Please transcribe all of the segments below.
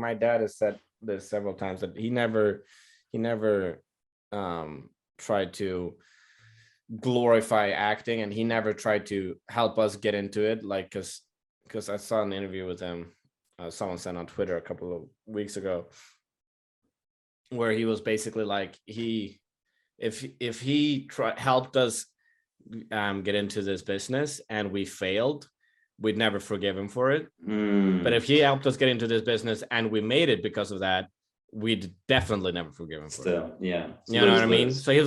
My dad has said this several times that he never tried to glorify acting, and he never tried to help us get into it. Like, because I saw an interview with him, someone sent on Twitter a couple of weeks ago, where he was basically like, if he helped us get into this business and we failed, we'd never forgive him for it. But if he helped us get into this business and we made it because of that, we'd definitely never forgive him for it. Yeah. You know what I mean? So he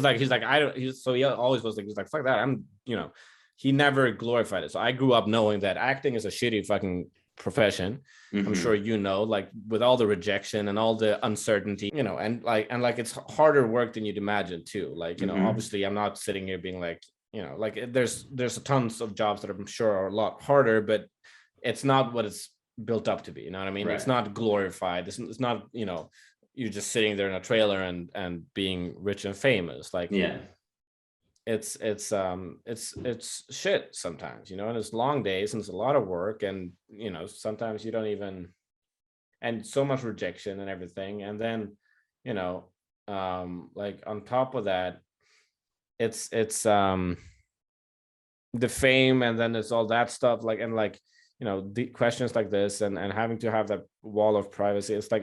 always was like, he's like, fuck that. He never glorified it. So I grew up knowing that acting is a shitty fucking profession. I'm sure like, with all the rejection and all the uncertainty, and it's harder work than you'd imagine too. Like, obviously I'm not sitting here being like, like there's tons of jobs that I'm sure are a lot harder, but it's not what it's built up to be. You know what I mean? Right. It's not glorified. It's not, you're just sitting there in a trailer and being rich and famous. Like, yeah, it's shit sometimes, and it's long days and it's a lot of work, and sometimes you don't even, and so much rejection and everything, and then like on top of that, it's the fame, and then it's all that stuff, like, and like, the questions like this, and having to have that wall of privacy. It's like,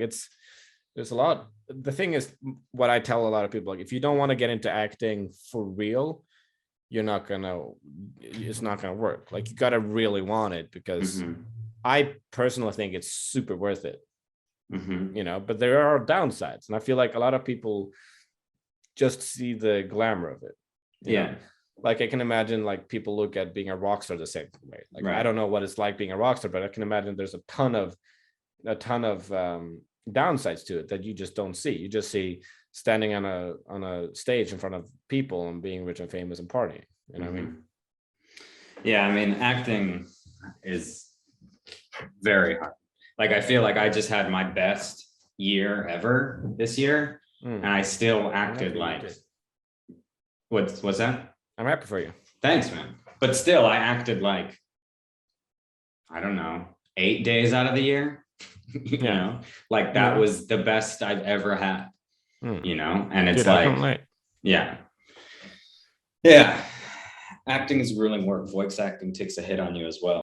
there's a lot. The thing is, what I tell a lot of people, like, if you don't want to get into acting for real, it's not gonna work. Like, you gotta really want it, because I personally think it's super worth it. But there are downsides, and I feel like a lot of people just see the glamour of it. You know? Like, I can imagine, like, people look at being a rock star the same way. Like, right. I don't know what it's like being a rock star, but I can imagine there's a ton of downsides to it that you just don't see. You just see standing on a stage in front of people and being rich and famous and partying. You know what I mean? Yeah, I mean, acting is very hard. Like, I feel like I just had my best year ever this year, and I still acted like. What's that? I'm happy for you. Thanks, man. But still, I acted like, I don't know, 8 days out of the year. you know, like that was the best I've ever had. And it's like, yeah. Acting is grueling work. Voice acting takes a hit on you as well.